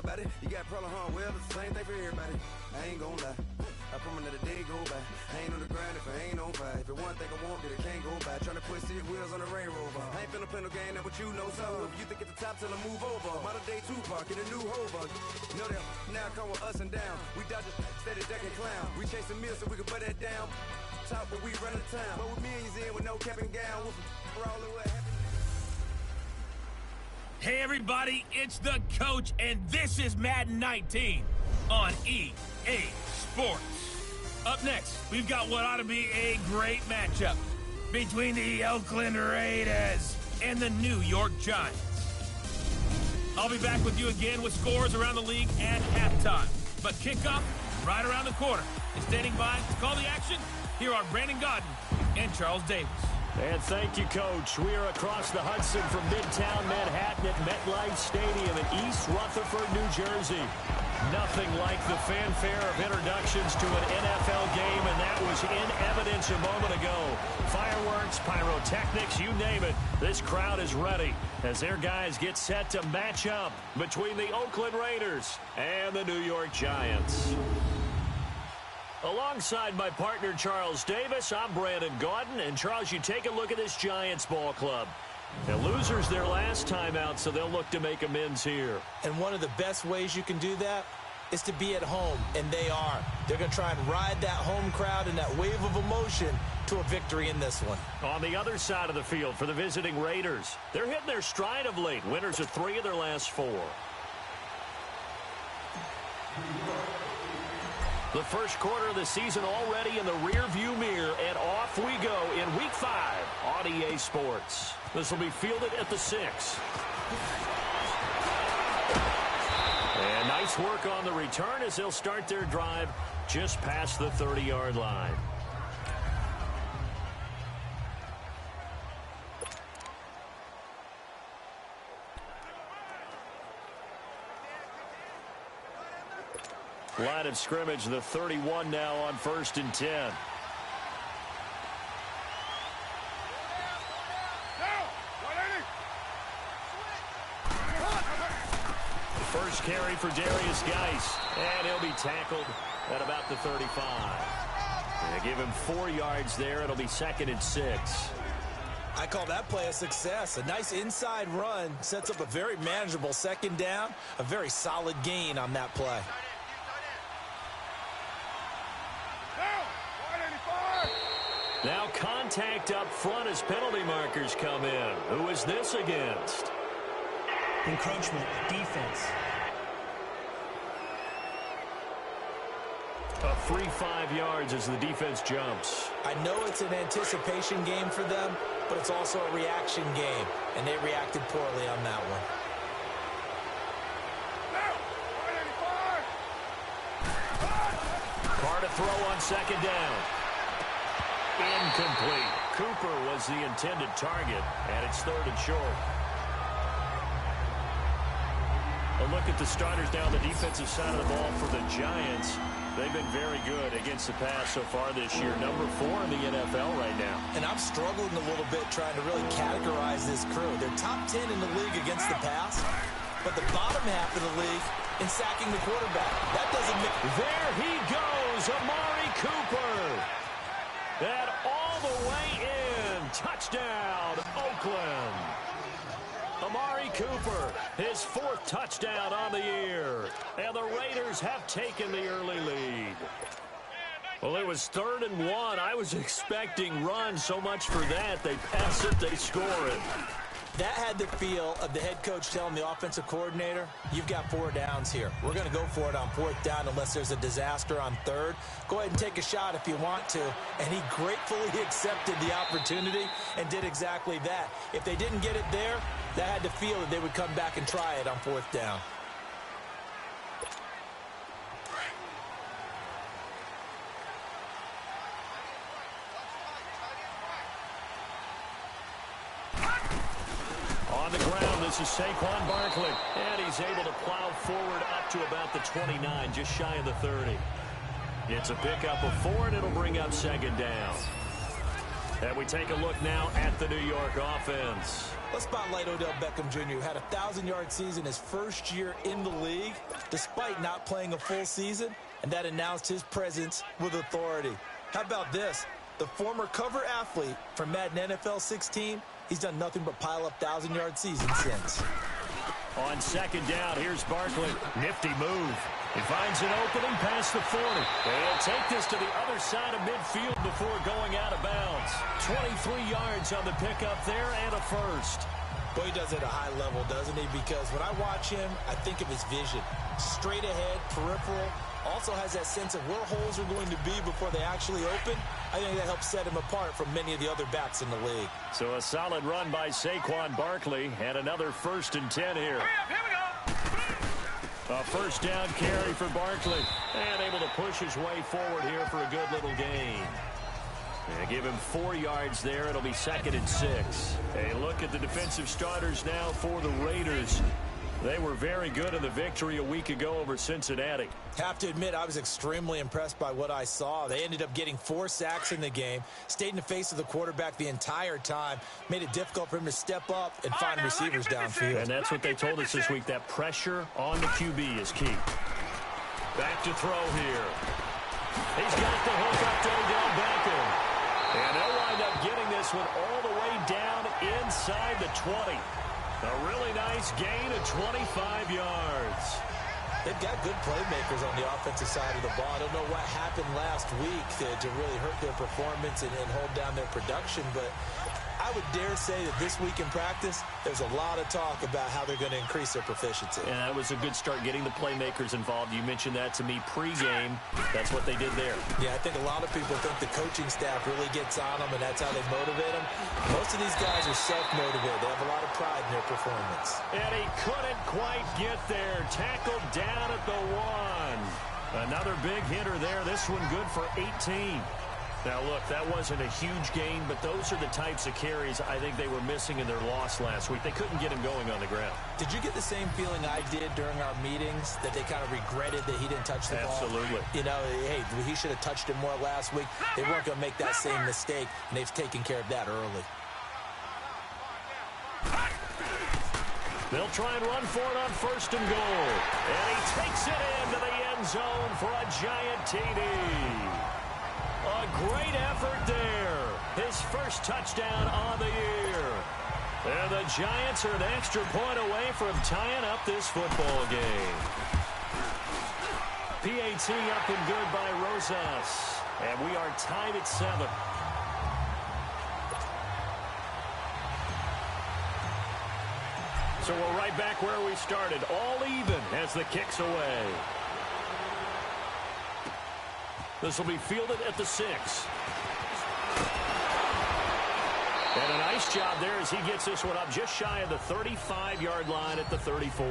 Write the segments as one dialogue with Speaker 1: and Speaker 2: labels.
Speaker 1: about it. You got a problem, huh? Well, it's the same thing for everybody. I ain't gonna lie. I promise that a day go by. I ain't on the grind if I ain't on fire. If it one thing I want, then it can't go by. Tryna put 6 wheels on the Range Rover. I ain't finna play no game, that what you know. So if you think at the top, tell them move over. Model day Tupac in a new Hover. Know that now come with us and down. We dodge a steady deck and clown. We chase a meal so we can put that down. Top but we run the town. But with millions in with no cap and gown. We're all in what happened.
Speaker 2: Hey everybody, it's the coach, and this is Madden 19 on EA Sports. Up next, we've got what ought to be a great matchup between the Oakland Raiders and the New York Giants. I'll be back with you again with scores around the league at halftime. But kickoff right around the corner. And standing by to call the action, here are Brandon Godden and Charles Davis.
Speaker 3: And thank you, Coach. We are across the Hudson from Midtown Manhattan at MetLife Stadium in East Rutherford, New Jersey. Nothing like the fanfare of introductions to an NFL game, and that was in evidence a moment ago. Fireworks, pyrotechnics, you name it. This crowd is ready as their guys get set to match up between the Oakland Raiders and the New York Giants. Alongside my partner, Charles Davis, I'm Brandon Gaudin. And, Charles, you take a look at this Giants ball club. The losers their last time out, so they'll look to make amends here.
Speaker 4: And one of the best ways you can do that is to be at home, and they are. They're going to try and ride that home crowd and that wave of emotion to a victory in this one.
Speaker 3: On the other side of the field for the visiting Raiders, they're hitting their stride of late. Winners of 3 of their last 4. The first quarter of the season already in the rearview mirror, and off we go in Week 5 on EA Sports. This will be fielded at the 6. And nice work on the return as they'll start their drive just past the 30-yard line. Line of scrimmage, the 31 now on 1st and 10. First carry for Darius Geis, and he'll be tackled at about the 35. They give him 4 yards there. It'll be 2nd and 6.
Speaker 4: I call that play a success. A nice inside run sets up a very manageable 2nd down, a very solid gain on that play.
Speaker 3: Now contact up front as penalty markers come in. Who is this against?
Speaker 5: Encroachment, defense.
Speaker 3: A free 5 yards as the defense jumps.
Speaker 4: I know it's an anticipation game for them, but it's also a reaction game, and they reacted poorly on that one.
Speaker 3: Carr to throw on 2nd down. Incomplete. Cooper was the intended target, and it's 3rd and short. A look at the starters down the defensive side of the ball for the Giants. They've been very good against the pass so far this year. Number 4 in the NFL right now.
Speaker 4: And I'm struggling a little bit trying to really categorize this crew. They're top 10 in the league against the pass, but the bottom half of the league in sacking the quarterback. That doesn't make...
Speaker 3: There he goes, Amari Cooper. And all the way in. Touchdown, Oakland. Amari Cooper, his 4th touchdown on the year. And the Raiders have taken the early lead. Well, it was 3rd and 1. I was expecting run. So much for that. They pass it, they score it.
Speaker 4: That had the feel of the head coach telling the offensive coordinator, you've got 4 downs here. We're going to go for it on 4th down unless there's a disaster on 3rd. Go ahead and take a shot if you want to. And he gratefully accepted the opportunity and did exactly that. If they didn't get it there, that had the feel that they would come back and try it on 4th down.
Speaker 3: On the ground, this is Saquon Barkley. And he's able to plow forward up to about the 29, just shy of the 30. It's a pickup of 4, and it'll bring up 2nd down. And we take a look now at the New York offense.
Speaker 4: Let's spotlight Odell Beckham Jr., who had a 1,000-yard season his first year in the league, despite not playing a full season, and that announced his presence with authority. How about this? The former cover athlete from Madden NFL 16, he's done nothing but pile up 1,000-yard seasons since.
Speaker 3: On second down, here's Barkley. Nifty move. He finds an opening past the 40. He'll take this to the other side of midfield before going out of bounds. 23 yards on the pickup there and a first.
Speaker 4: Boy, he does it at a high level, doesn't he? Because when I watch him, I think of his vision. Straight ahead, peripheral. Also has that sense of where holes are going to be before they actually open. I think that helps set him apart from many of the other backs in the league.
Speaker 3: So a solid run by Saquon Barkley and another 1st and 10 here.
Speaker 2: Here we go.
Speaker 3: A first down carry for Barkley. And able to push his way forward here for a good little gain. They give him 4 yards there. It'll be 2nd and 6. A look at the defensive starters now for the Raiders. They were very good in the victory a week ago over Cincinnati.
Speaker 4: Have to admit, I was extremely impressed by what I saw. They ended up getting 4 sacks in the game, stayed in the face of the quarterback the entire time, made it difficult for him to step up and find receivers downfield.
Speaker 3: And that's what they told us this week, that pressure on the QB is key. Back to throw here. He's got the hook up to Odell Beckham. And they'll wind up getting this one all the way down inside the 20. A really nice gain of 25 yards.
Speaker 4: They've got good playmakers on the offensive side of the ball. I don't know what happened last week to really hurt their performance and hold down their production, but I would dare say that this week in practice, there's a lot of talk about how they're going to increase their proficiency.
Speaker 3: And that was a good start, getting the playmakers involved. You mentioned that to me pregame. That's what they did there.
Speaker 4: Yeah, I think a lot of people think the coaching staff really gets on them, and that's how they motivate them. Most of these guys are self-motivated. They have a lot of pride in their performance.
Speaker 3: And he couldn't quite get there. Tackled down at the 1. Another big hitter there. This one good for 18. Now, look, that wasn't a huge gain, but those are the types of carries I think they were missing in their loss last week. They couldn't get him going on the ground.
Speaker 4: Did you get the same feeling I did during our meetings, that they kind of regretted that he didn't touch the ball?
Speaker 3: Absolutely.
Speaker 4: You know, hey, he should have touched it more last week. They weren't going to make that same mistake, and they've taken care of that early.
Speaker 3: They'll try and run for it on 1st and goal. And he takes it into the end zone for a giant TD. A great effort there. His first touchdown on the year. And the Giants are an extra point away from tying up this football game. PAT up and good by Rosas. And we are tied at 7. So we're right back where we started. All even as the kick's away. This will be fielded at the 6. And a nice job there as he gets this one up just shy of the 35-yard line at the 34.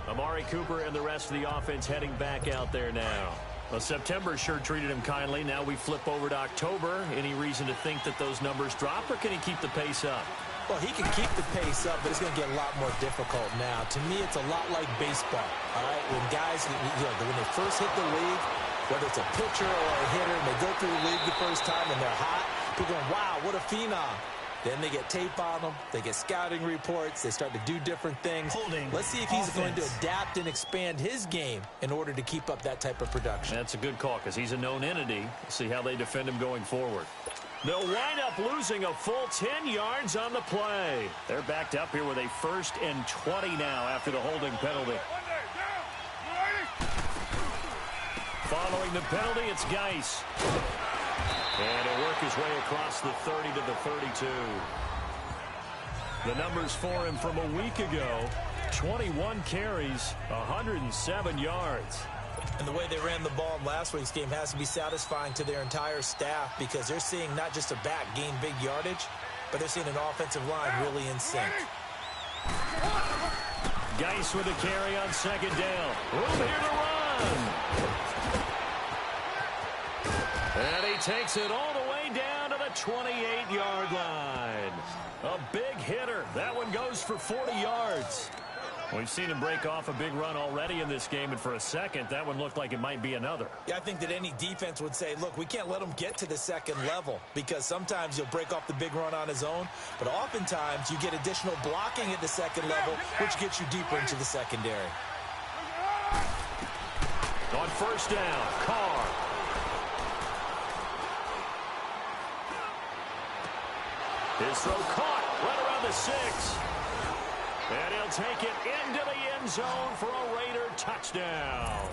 Speaker 3: Amari Cooper and the rest of the offense heading back out there now. Well, September sure treated him kindly. Now we flip over to October. Any reason to think that those numbers drop, or can he keep the pace up?
Speaker 4: Well, he can keep the pace up, but it's going to get a lot more difficult now. To me, it's a lot like baseball, all right? When guys, when they first hit the league, whether it's a pitcher or a hitter, and they go through the league the first time and they're hot, people going, wow, what a phenom. Then they get tape on them. They get scouting reports. They start to do different things. Let's see if he's going to adapt and expand his game in order to keep up that type of production.
Speaker 3: That's a good call because he's a known entity. We'll see how they defend him going forward. They'll wind up losing a full 10 yards on the play. They're backed up here with a 1st and 20 now after the holding penalty. Following the penalty, it's Geis. And he'll work his way across the 30 to the 32. The numbers for him from a week ago, 21 carries, 107 yards.
Speaker 4: And the way they ran the ball in last week's game has to be satisfying to their entire staff, because they're seeing not just a back gain big yardage, but they're seeing an offensive line really in sync.
Speaker 3: Geis with a carry on 2nd down. Room here to run. And he takes it all the way down to the 28-yard line. A big hitter. That one goes for 40 yards. We've seen him break off a big run already in this game, and for a second, that one looked like it might be another.
Speaker 4: Yeah, I think that any defense would say, look, we can't let him get to the second level because sometimes he'll break off the big run on his own, but oftentimes you get additional blocking at the second level, which gets you deeper into the secondary.
Speaker 3: On first down, Carr. His throw caught right around the 6. And he'll take it into the end zone for a Raider touchdown.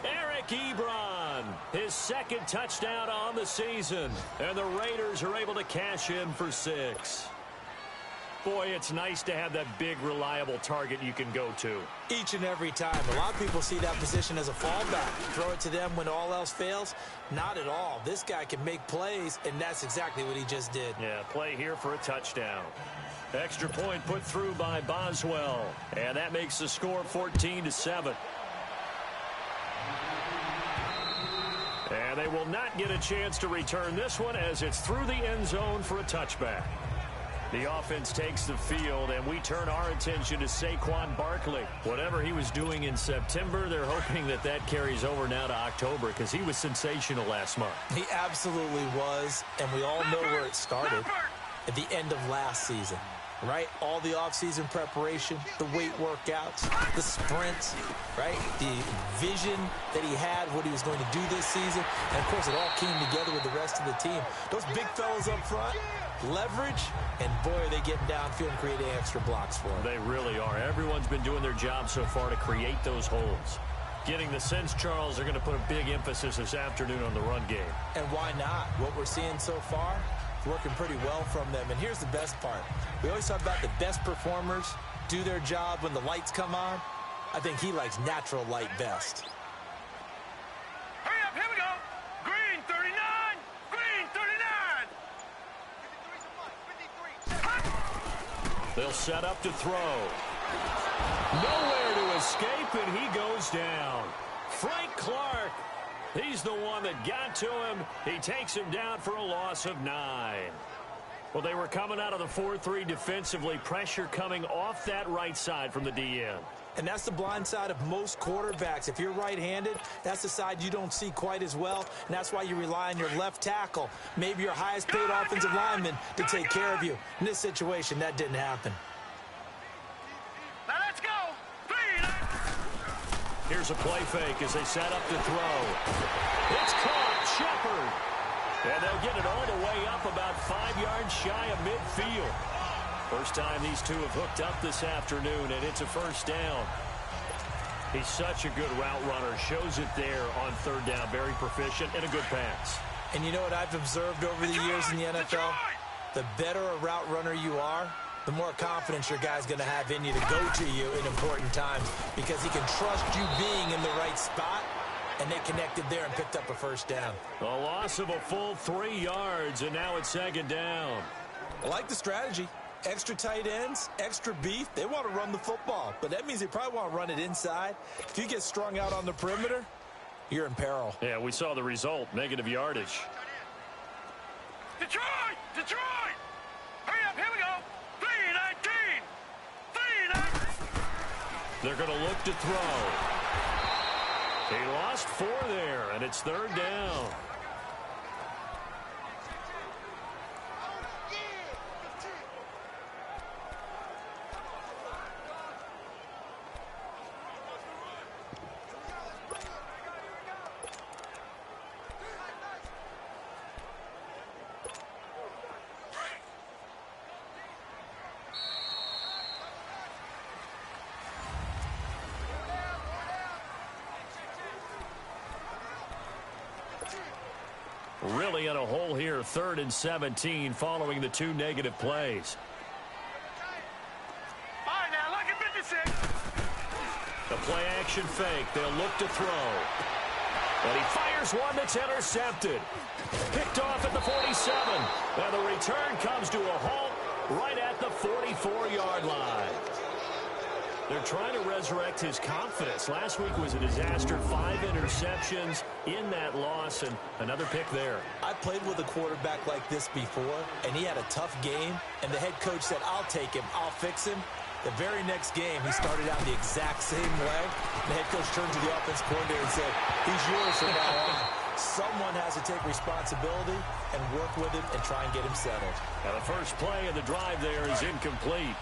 Speaker 3: Eric Ebron, his second touchdown on the season. And the Raiders are able to cash in for 6. Boy, it's nice to have that big, reliable target you can go to.
Speaker 4: Each and every time. A lot of people see that position as a fallback. Throw it to them when all else fails. Not at all. This guy can make plays, and that's exactly what he just did.
Speaker 3: Yeah, play here for a touchdown. Extra point put through by Boswell. And that makes the score 14-7. And they will not get a chance to return this one as it's through the end zone for a touchback. The offense takes the field, and we turn our attention to Saquon Barkley. Whatever he was doing in September, they're hoping that that carries over now to October because he was sensational last month.
Speaker 4: He absolutely was, and we all know where it started at the end of last season. Right? All the offseason preparation, the weight workouts, the sprints, right? The vision that he had, what he was going to do this season. And, of course, it all came together with the rest of the team. Those big fellas up front, leverage, and, boy, are they getting downfield and creating extra blocks for him.
Speaker 3: They really are. Everyone's been doing their job so far to create those holes. Getting the sense, Charles, they're going to put a big emphasis this afternoon on the run game.
Speaker 4: And why not? What we're seeing so far, working pretty well from them. And here's the best part. We always talk about the best performers do their job when the lights come on. I think he likes natural light best.
Speaker 2: Hurry up, here we go. Green 39, green 39.
Speaker 3: They'll set up to throw. Nowhere to escape, and he goes down. Frank Clark. He's the one that got to him. He takes him down for a loss of 9. Well, they were coming out of the 4-3 defensively. Pressure coming off that right side from the DN.
Speaker 4: And that's the blind side of most quarterbacks. If you're right-handed, that's the side you don't see quite as well, and that's why you rely on your left tackle, maybe your highest-paid offensive lineman, to take care of you. In this situation, that didn't happen.
Speaker 2: Now let's go.
Speaker 3: Here's a play fake as they set up to throw. It's caught. Shepard. And they'll get it all the way up about 5 yards shy of midfield. First time these two have hooked up this afternoon, and it's a first down. He's such a good route runner. Shows it there on third down. Very proficient and a good pass.
Speaker 4: And you know what I've observed over the years in the NFL? The better a route runner you are, the more confidence your guy's going to have in you to go to you in important times because he can trust you being in the right spot, and they connected there and picked up a first down.
Speaker 3: A loss of a full 3 yards, and now it's second down.
Speaker 4: I like the strategy. Extra tight ends, extra beef. They want to run the football, but that means they probably want to run it inside. If you get strung out on the perimeter, you're in peril.
Speaker 3: Yeah, we saw the result, negative yardage.
Speaker 2: Detroit! Detroit! Hurry up, here we go. 3-19. 3-19.
Speaker 3: They're going to look to throw. He lost 4 there, and it's third down. Really in a hole here, 3rd and 17, following the 2 negative plays.
Speaker 2: All right, now, look at 56.
Speaker 3: The play-action fake. They'll look to throw. And he fires one that's intercepted. Picked off at the 47. And the return comes to a halt right at the 44-yard line. They're trying to resurrect his confidence. Last week was a disaster. 5 interceptions in that loss, and another pick there.
Speaker 4: I played with a quarterback like this before, and he had a tough game, and the head coach said, I'll take him, I'll fix him. The very next game, he started out the exact same way. The head coach turned to the offense coordinator and said, he's yours from now on. Someone has to take responsibility and work with him and try and get him settled.
Speaker 3: Now the first play of the drive there is incomplete.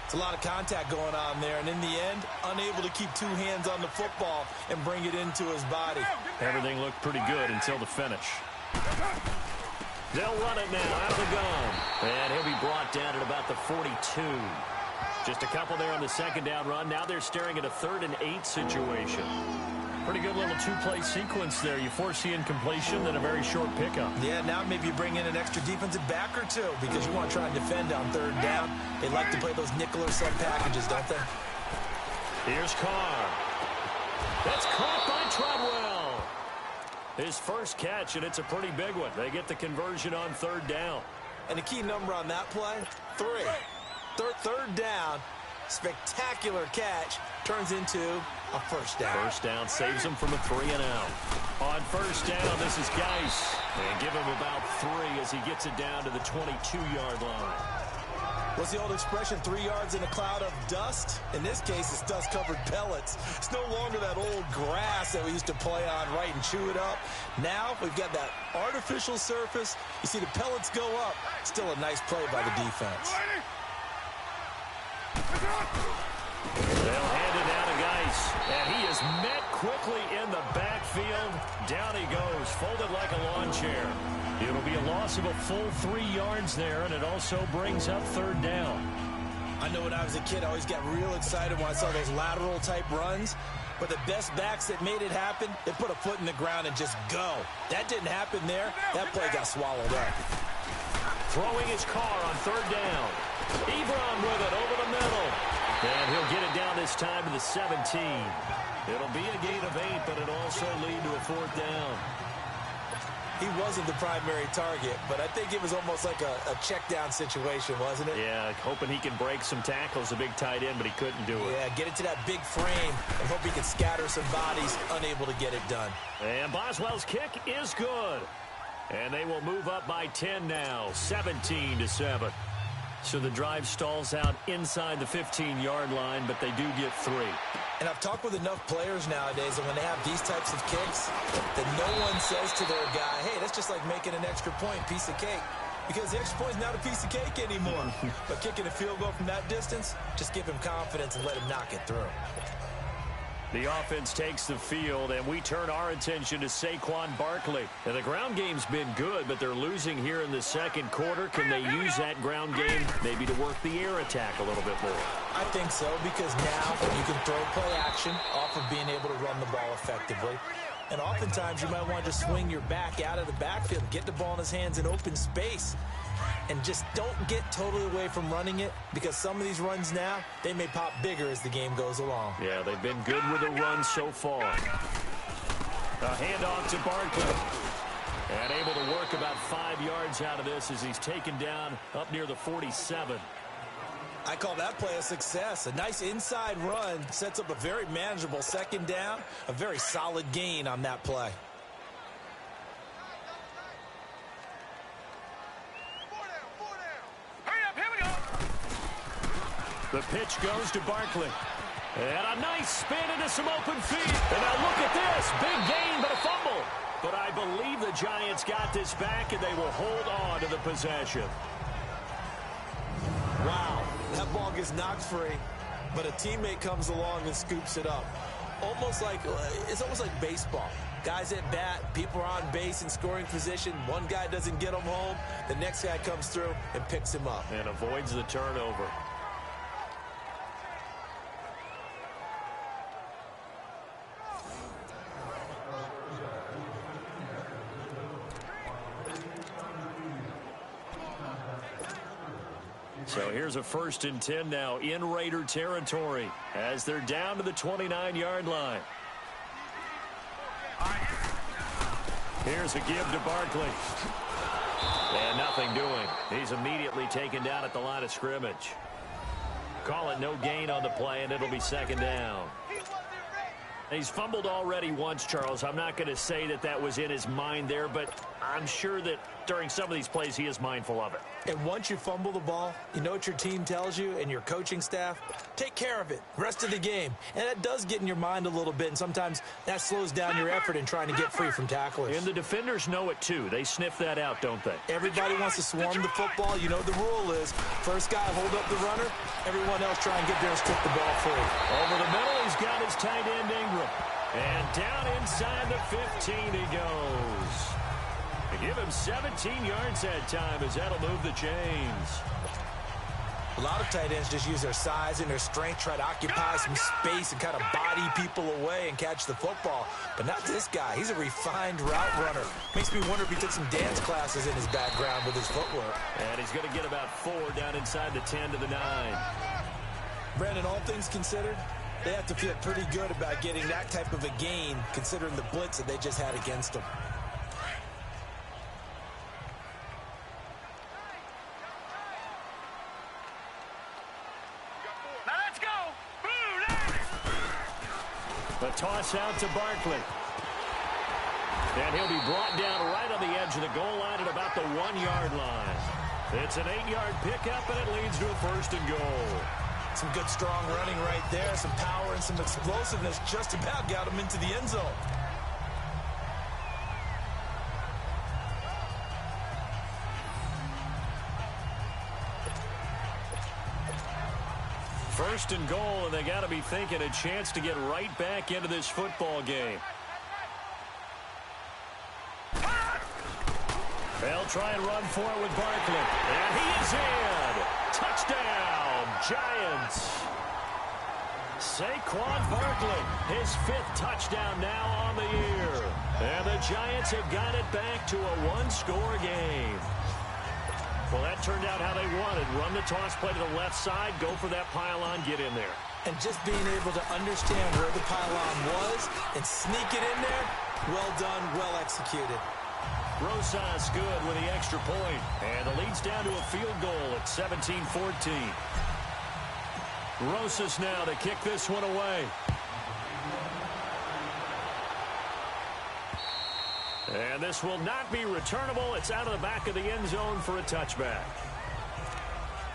Speaker 4: It's a lot of contact going on there, and in the end, unable to keep two hands on the football and bring it into his body.
Speaker 3: Everything looked pretty good until the finish. They'll run it now out of the gun. And he'll be brought down at about the 42. Just a couple there on the second down run. Now they're staring at a 3rd and 8 situation. Pretty good little two-play sequence there. You force the incompletion, then a very short pickup.
Speaker 4: Yeah, now maybe you bring in an extra defensive back or two because you want to try and defend on 3rd down. They like to play those nickel or sub packages, don't they?
Speaker 3: Here's Carr. That's caught by Treadwell. His first catch, and it's a pretty big one. They get the conversion on 3rd down.
Speaker 4: And the key number on that play, 3. Third down, spectacular catch, turns into a first down.
Speaker 3: First down saves him from a 3-and-out. On first down, this is Geis. And give him about 3 as he gets it down to the 22-yard line.
Speaker 4: What's the old expression, 3 yards in a cloud of dust? In this case, it's dust-covered pellets. It's no longer that old grass that we used to play on, right, and chew it up. Now we've got that artificial surface. You see the pellets go up. Still a nice play by the defense.
Speaker 3: They'll hand it down to Geis, and he is met quickly in the backfield. Down he goes, folded like a lawn chair. It'll be a loss of a full 3 yards there, and it also brings up 3rd down.
Speaker 4: I know when I was a kid, I always got real excited when I saw those lateral-type runs. But the best backs that made it happen, they put a foot in the ground and just go. That didn't happen there. That play got swallowed up.
Speaker 3: Throwing his Carr on 3rd down. Ebron with it over the middle. And he'll get it down this time to the 17. It'll be a gain of 8, but it'll also lead to a 4th down.
Speaker 4: He wasn't the primary target, but I think it was almost like a check-down situation, wasn't it?
Speaker 3: Yeah, hoping he can break some tackles, a big tight end, but he couldn't do it.
Speaker 4: Yeah, get it to that big frame and hope he can scatter some bodies, unable to get it done.
Speaker 3: And Boswell's kick is good. And they will move up by 10 now, 17-7. So the drive stalls out inside the 15-yard line, but they do get 3.
Speaker 4: And I've talked with enough players nowadays that when they have these types of kicks, that no one says to their guy, hey, that's just like making an extra point, piece of cake. Because the extra point is not a piece of cake anymore. But kicking a field goal from that distance, just give him confidence and let him knock it through.
Speaker 3: The offense takes the field, and we turn our attention to Saquon Barkley. And the ground game's been good, but they're losing here in the second quarter. Can they use that ground game maybe to work the air attack a little bit more?
Speaker 4: I think so, because now you can throw play action off of being able to run the ball effectively. And oftentimes you might want to just swing your back out of the backfield, get the ball in his hands in open space. And just don't get totally away from running it, because some of these runs now, they may pop bigger as the game goes along.
Speaker 3: Yeah, they've been good with the run so far. A handoff to Barkley. And able to work about 5 yards out of this as he's taken down up near the 47.
Speaker 4: I call that play a success. A nice inside run sets up a very manageable second down, a very solid gain on that play.
Speaker 3: The pitch goes to Barkley. And a nice spin into some open feet. And now look at this. Big gain, but a fumble. But I believe the Giants got this back, and they will hold on to the possession.
Speaker 4: Wow, that ball gets knocked free, but a teammate comes along and scoops it up. It's almost like baseball. Guys at bat, people are on base in scoring position. One guy doesn't get him home. The next guy comes through and picks him up.
Speaker 3: And avoids the turnover. So here's a 1st and 10 now in Raider territory as they're down to the 29-yard line. Here's a give to Barkley. And nothing doing. He's immediately taken down at the line of scrimmage. Call it no gain on the play, and it'll be 2nd down. He's fumbled already once, Charles. I'm not going to say that that was in his mind there, but I'm sure that during some of these plays he is mindful of it.
Speaker 4: And once you fumble the ball, you know what your team tells you and your coaching staff? Take care of it. Rest of the game. And that does get in your mind a little bit, and sometimes that slows down your effort in trying to get free from tacklers.
Speaker 3: And the defenders know it, too. They sniff that out, don't they?
Speaker 4: Everybody wants to swarm the football. You know the rule is first guy hold up the runner, everyone else try and get there and strip the ball free.
Speaker 3: Over the middle, he's got his tight end Ingram. And down inside the 15 he goes. They give him 17 yards that time as that'll move the chains.
Speaker 4: A lot of tight ends just use their size and their strength, try to occupy some space and kind of body people away and catch the football. But not this guy. He's a refined route runner. Makes me wonder if he took some dance classes in his background with his footwork.
Speaker 3: And he's going to get about 4 down inside the 10 to the 9.
Speaker 4: Brandon, all things considered, they have to feel pretty good about getting that type of a gain considering the blitz that they just had against them.
Speaker 3: The toss out to Barkley. And he'll be brought down right on the edge of the goal line at about the 1-yard line. It's an 8-yard pickup, and it leads to a 1st and goal.
Speaker 4: Some good, strong running right there. Some power and some explosiveness just about got him into the end zone.
Speaker 3: First and goal, and they got to be thinking a chance to get right back into this football game. They'll try and run for it with Barkley. And he is in. Touchdown, Giants. Saquon Barkley, his 5th touchdown now on the year. And the Giants have got it back to a 1-score game. Well, that turned out how they wanted. Run the toss play to the left side, go for that pylon, get in there.
Speaker 4: And just being able to understand where the pylon was and sneak it in there, well done, well executed.
Speaker 3: Rosas good with the extra point. And the lead's down to a field goal at 17-14. Rosas now to kick this one away. And this will not be returnable. It's out of the back of the end zone for a touchback.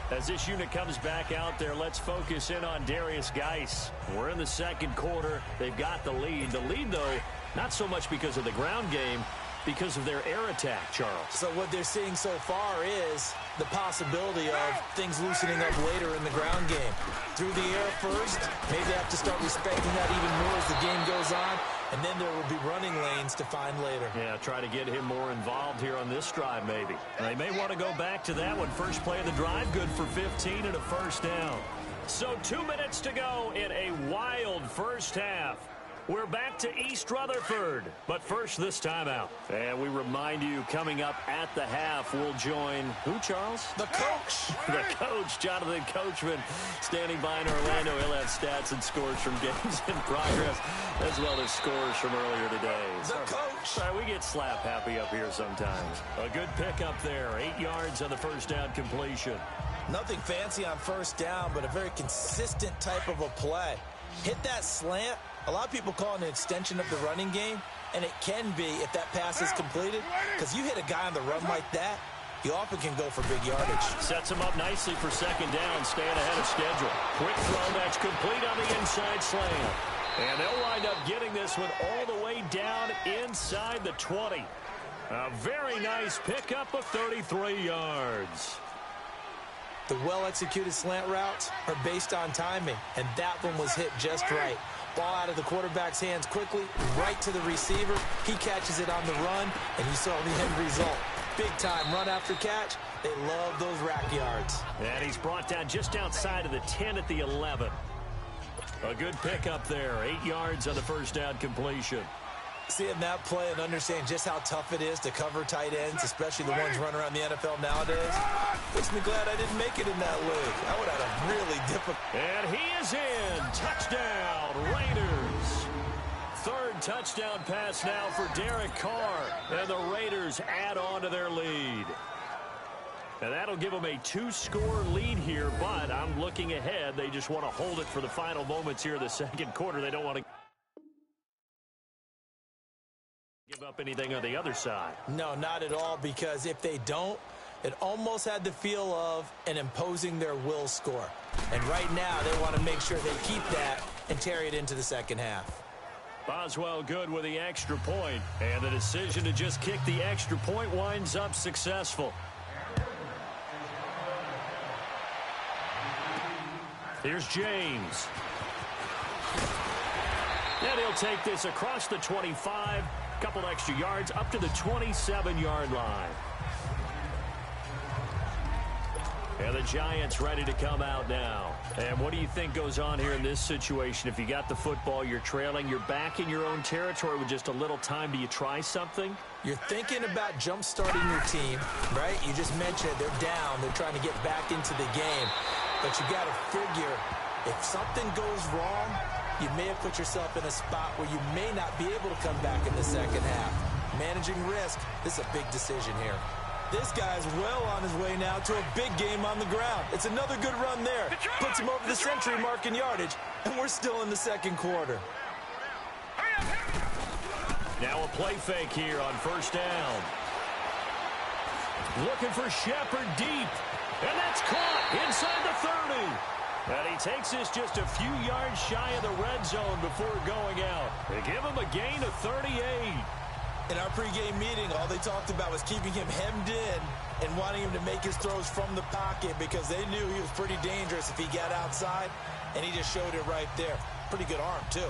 Speaker 3: As this unit comes back out there, let's focus in on Darius Geis. We're in the 2nd quarter. They've got the lead. The lead, though, not so much because of the ground game, because of their air attack, Charles.
Speaker 4: So what they're seeing so far is the possibility of things loosening up later in the ground game. Through the air first, maybe they have to start respecting that even more as the game goes on, and then there will be running lanes to find later.
Speaker 3: Yeah, try to get him more involved here on this drive maybe. They may want to go back to that one. First play of the drive, good for 15 and a 1st down. So 2 minutes to go in a wild first half. We're back to East Rutherford, but first this time out. And we remind you, coming up at the half, we'll join, who, Charles?
Speaker 4: The coach.
Speaker 3: The coach, Jonathan Coachman, standing by in Orlando. He'll have stats and scores from games in progress, as well as scores from earlier today.
Speaker 4: The coach.
Speaker 3: Sorry, we get slap happy up here sometimes. A good pickup there, 8 yards on the 1st down completion.
Speaker 4: Nothing fancy on 1st down, but a very consistent type of a play. Hit that slant. A lot of people call it an extension of the running game, and it can be if that pass is completed, because you hit a guy on the run like that, you often can go for big yardage.
Speaker 3: Sets him up nicely for 2nd down, staying ahead of schedule. Quick throw that's complete on the inside slant. And they'll wind up getting this one all the way down inside the 20. A very nice pickup of 33 yards.
Speaker 4: The well-executed slant routes are based on timing, and that one was hit just right. Ball out of the quarterback's hands quickly, right to the receiver. He catches it on the run, and you saw the end result. Big-time run after catch. They love those rack yards.
Speaker 3: And he's brought down just outside of the 10 at the 11. A good pickup there, 8 yards on the 1st down completion.
Speaker 4: Seeing that play and understanding just how tough it is to cover tight ends, especially the ones running around the NFL nowadays, makes me glad I didn't make it in that league. I would have had a really difficult...
Speaker 3: And he is in. Touchdown, Raiders. 3rd touchdown pass now for Derek Carr. And the Raiders add on to their lead. And that'll give them a 2-score lead here, but I'm looking ahead. They just want to hold it for the final moments here in the 2nd quarter. They don't want to... up anything on the other side.
Speaker 4: No, not at all, because if they don't, it almost had the feel of an imposing their will score. And right now, they want to make sure they keep that and carry it into the second half.
Speaker 3: Boswell good with the extra point, and the decision to just kick the extra point winds up successful. Here's James. And he'll take this across the 25, couple extra yards up to the 27-yard line. And the Giants ready to come out now. And what do you think goes on here in this situation? If you got the football, you're trailing, you're back in your own territory with just a little time. Do you try something?
Speaker 4: You're thinking about jump-starting your team, right? You just mentioned they're down. They're trying to get back into the game. But you got to figure, if something goes wrong, you may have put yourself in a spot where you may not be able to come back in the second half. Managing risk, this is a big decision here. This guy's well on his way now to a big game on the ground. It's another good run there. Puts him over the century mark in yardage, and we're still in the second quarter.
Speaker 3: Now a play fake here on first down. Looking for Shepard deep. And that's caught inside the 30. And he takes this just a few yards shy of the red zone before going out. They give him a gain of 38.
Speaker 4: In our pregame meeting, all they talked about was keeping him hemmed in and wanting him to make his throws from the pocket because they knew he was pretty dangerous if he got outside, and he just showed it right there. Pretty good arm, too.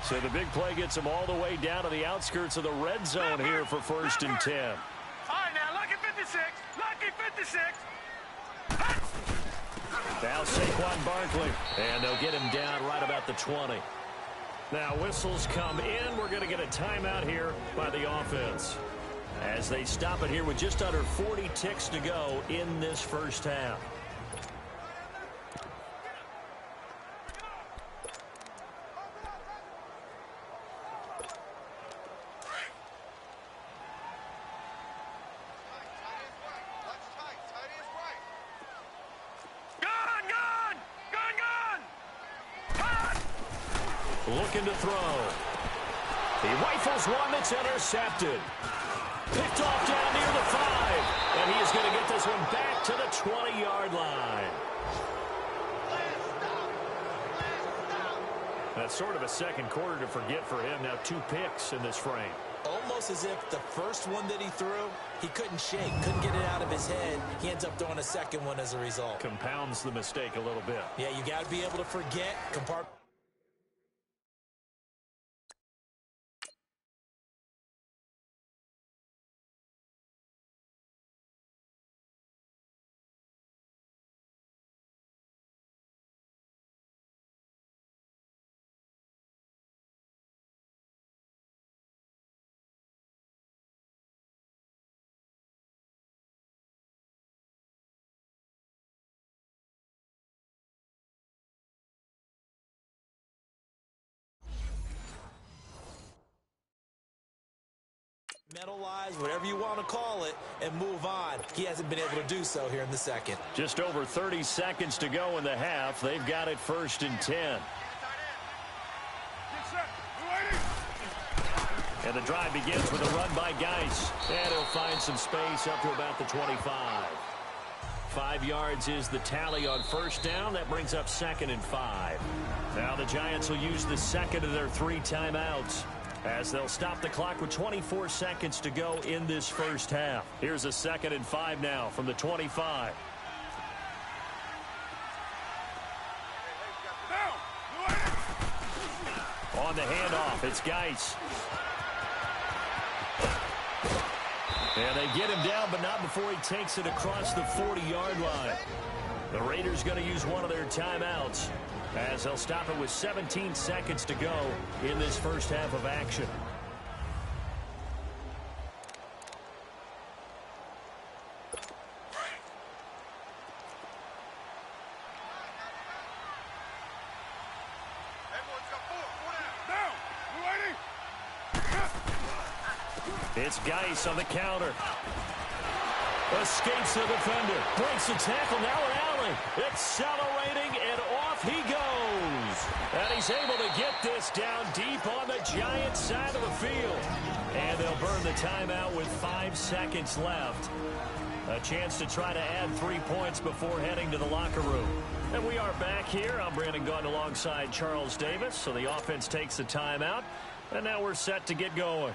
Speaker 3: So the big play gets him all the way down to the outskirts of the red zone here for first and 10.
Speaker 6: All right, now, lucky 56. Lucky 56.
Speaker 3: Now Saquon Barkley, and they'll get him down right about the 20. Now whistles come in. We're going to get a timeout here by the offense as they stop it here with just under 40 ticks to go in this first half. Looking to throw. He rifles one that's intercepted. Picked off down near the 5. And he is going to get this one back to the 20-yard line. That's sort of a second quarter to forget for him. Now 2 picks in this frame.
Speaker 4: Almost as if the first one that he threw, he couldn't shake, couldn't get it out of his head. He ends up throwing a second one as a result.
Speaker 3: Compounds the mistake a little bit.
Speaker 4: Yeah, you got to be able to forget, mentalize, whatever you want to call it, and move on. He hasn't been able to do so here in the second.
Speaker 3: Just over 30 seconds to go in the half. They've got it first and 10. And the drive begins with a run by Geis. And he'll find some space up to about the 25. 5 yards is the tally on first down. That brings up second and 5. Now the Giants will use the second of their 3 timeouts, as they'll stop the clock with 24 seconds to go in this first half. Here's a second and 5 now from the 25. On the handoff, it's Geis. And they get him down, but not before he takes it across the 40-yard line. The Raiders going to use one of their timeouts, as they'll stop it with 17 seconds to go in this first half of action. It's Geis on the counter. Escapes the defender. Breaks the tackle. Now Allen accelerating, and off he goes. And he's able to get this down deep on the Giants side of the field. And they'll burn the timeout with 5 seconds left. A chance to try to add 3 points before heading to the locker room. And we are back here. I'm Brandon Gunn alongside Charles Davis. So the offense takes a timeout. And now we're set to get going.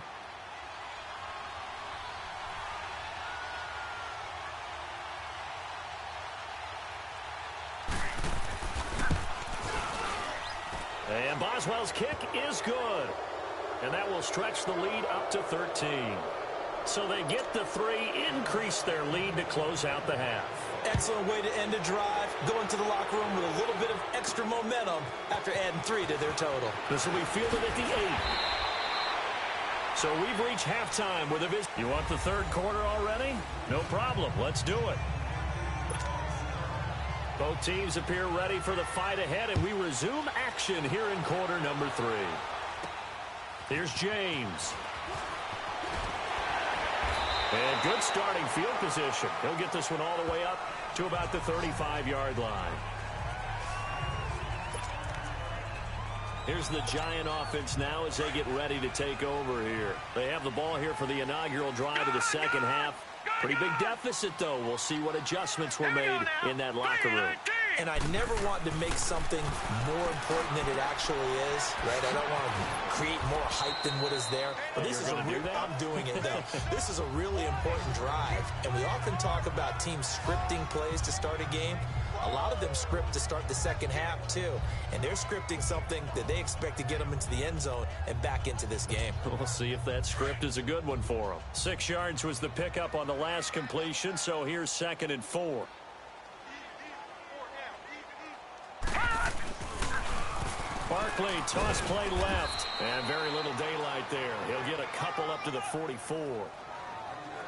Speaker 3: And Boswell's kick is good. And that will stretch the lead up to 13. So they get the 3, increase their lead to close out the half.
Speaker 4: Excellent way to end a drive. Go into the locker room with a little bit of extra momentum after adding 3 to their total.
Speaker 3: This will be fielded at the 8. So we've reached halftime with a visit. You want the third quarter already? No problem. Let's do it. Both teams appear ready for the fight ahead, and we resume action here in quarter number 3. Here's James. And good starting field position. He'll get this one all the way up to about the 35-yard line. Here's the Giant offense now as they get ready to take over here. They have the ball here for the inaugural drive of the second half. Pretty big deficit, though. We'll see what adjustments were made in that locker room.
Speaker 4: And I never want to make something more important than it actually is, right? I don't want to create more hype than what is there. But this is I'm doing it, though. This is a really important drive. And we often talk about teams scripting plays to start a game. A lot of them script to start the second half, too. And they're scripting something that they expect to get them into the end zone and back into this game.
Speaker 3: We'll see if that script is a good one for them. 6 yards was the pickup on the last completion, so here's 2nd and 4. Barkley, toss play left, and very little daylight there. He'll get a couple up to the 44.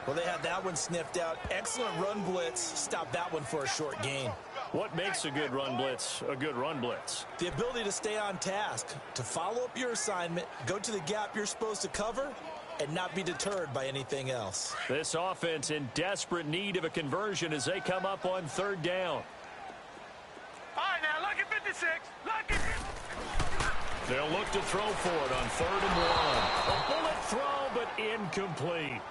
Speaker 4: Well, they had that one sniffed out. Excellent run blitz. Stop that one for a short gain.
Speaker 3: What makes a good run blitz a good run blitz?
Speaker 4: The ability to stay on task, to follow up your assignment, go to the gap you're supposed to cover, and not be deterred by anything else.
Speaker 3: This offense in desperate need of a conversion as they come up on 3rd down.
Speaker 6: All right, now, lucky 56. Lucky 56.
Speaker 3: They'll look to throw for it on 3rd and 1. A bullet throw, but incomplete.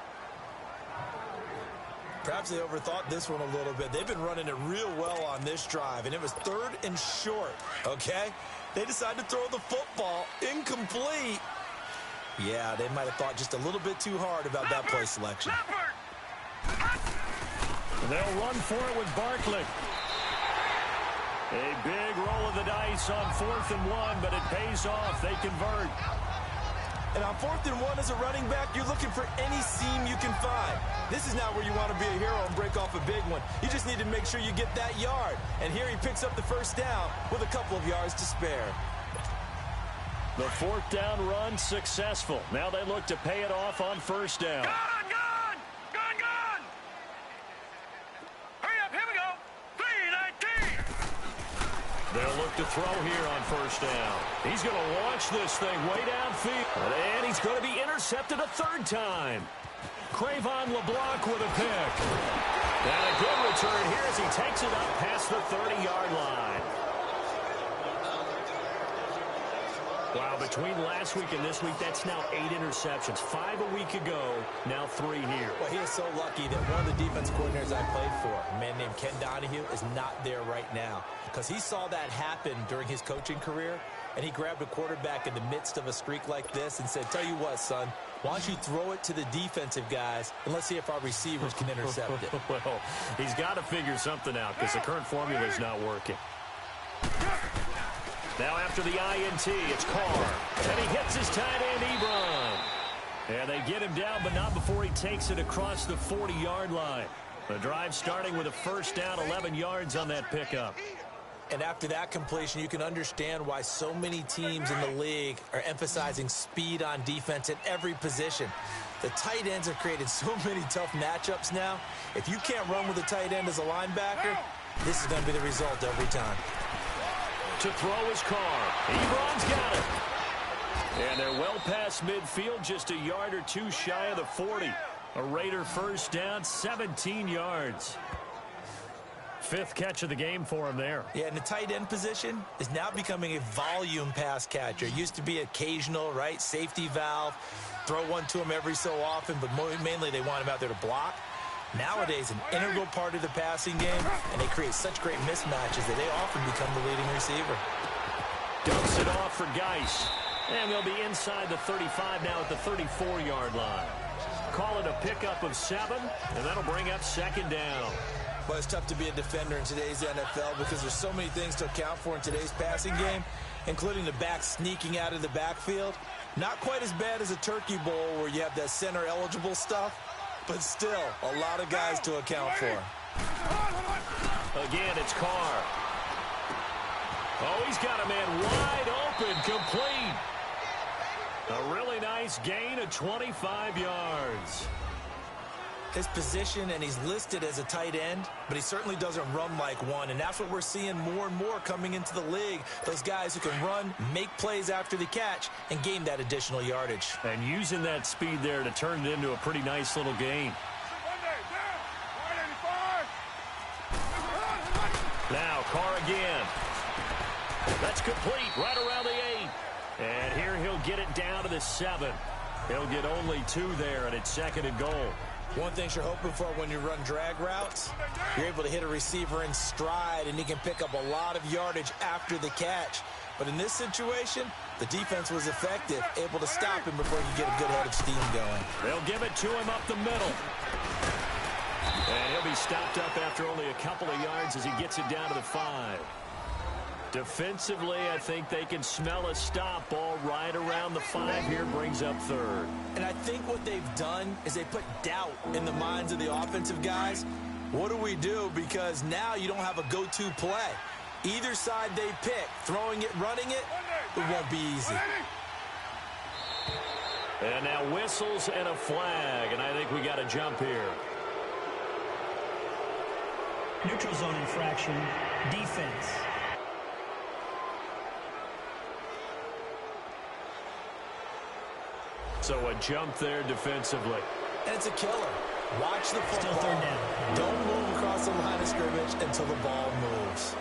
Speaker 4: Perhaps they overthought this one a little bit. They've been running it real well on this drive, and it was 3rd and short, okay? They decided to throw the football incomplete. Yeah, they might have thought just a little bit too hard about that play selection.
Speaker 3: They'll run for it with Barkley. A big roll of the dice on 4th and 1, but it pays off. They convert.
Speaker 4: And on 4th and 1 as a running back, you're looking for any seam you can find. This is not where you want to be a hero and break off a big one. You just need to make sure you get that yard. And here he picks up the 1st down with a couple of yards to spare.
Speaker 3: The 4th down run successful. Now they look to pay it off on 1st down.
Speaker 6: Gone! Hurry up, here we go. 3:19.
Speaker 3: They'll look to throw here on 1st down. He's going to launch this thing way downfield. And he's going to be intercepted a 3rd time. Cravon LeBlanc with a pick. And a good return here as he takes it up past the 30-yard line. Wow, between last week and this week, that's now 8 interceptions. 5 a week ago, now 3 here.
Speaker 4: Well, he is so lucky that one of the defense coordinators I played for, a man named Ken Donahue, is not there right now. Because he saw that happen during his coaching career, and he grabbed a quarterback in the midst of a streak like this and said, tell you what, son, why don't you throw it to the defensive guys, and let's see if our receivers can intercept it.
Speaker 3: Well, he's got to figure something out because the current formula is not working. Now after the INT, it's Carr. And he hits his tight end, Ebron. And they get him down, but not before he takes it across the 40-yard line. The drive starting with a 1st down, 11 yards on that pickup.
Speaker 4: And after that completion, you can understand why so many teams in the league are emphasizing speed on defense at every position. The tight ends have created so many tough matchups now. If you can't run with a tight end as a linebacker, this is going to be the result every time.
Speaker 3: To throw his Carr. Ebron's got it. And they're well past midfield, just a yard or two shy of the 40. A Raider 1st down, 17 yards. Fifth catch of the game for him there.
Speaker 4: Yeah, and the tight end position is now becoming a volume pass catcher. It used to be occasional, right? Safety valve. Throw one to him every so often, but mainly they want him out there to block. Nowadays, an integral part of the passing game, and they create such great mismatches that they often become the leading receiver.
Speaker 3: Dumps it off for Geis. And they'll be inside the 35 now at the 34-yard line. Call it a pickup of 7, and that'll bring up second down.
Speaker 4: Well, it's tough to be a defender in today's NFL because there's so many things to account for in today's passing game, including the back sneaking out of the backfield. Not quite as bad as a turkey bowl where you have that center-eligible stuff, but still a lot of guys to account for.
Speaker 3: Again, it's Carr. Oh, he's got a man wide open, complete. A really nice gain of 25 yards.
Speaker 4: His position, and he's listed as a tight end, but he certainly doesn't run like one, and that's what we're seeing more and more coming into the league. Those guys who can run, make plays after the catch, and gain that additional yardage.
Speaker 3: And using that speed there to turn it into a pretty nice little gain. Now, Carr again. That's complete right around the 8. And here he'll get it down to the 7. He'll get only 2 there, and it's second and goal.
Speaker 4: One thing you're hoping for when you run drag routes, you're able to hit a receiver in stride, and he can pick up a lot of yardage after the catch. But in this situation, the defense was effective, able to stop him before he get a good head of steam going.
Speaker 3: They'll give it to him up the middle. And he'll be stopped up after only a couple of yards as he gets it down to the 5. Defensively, I think they can smell a stop. Ball right around the 5 here, brings up third.
Speaker 4: And I think what they've done is they put doubt in the minds of the offensive guys. What do we do? Because now you don't have a go-to play. Either side they pick, throwing it, running it, it won't be easy.
Speaker 3: And now whistles and a flag, and I think we got a jump here.
Speaker 5: Neutral zone infraction, defense.
Speaker 3: So a jump there defensively.
Speaker 4: And it's a killer. Watch the football.
Speaker 5: Still third down.
Speaker 4: Don't move across the line of scrimmage until the ball moves.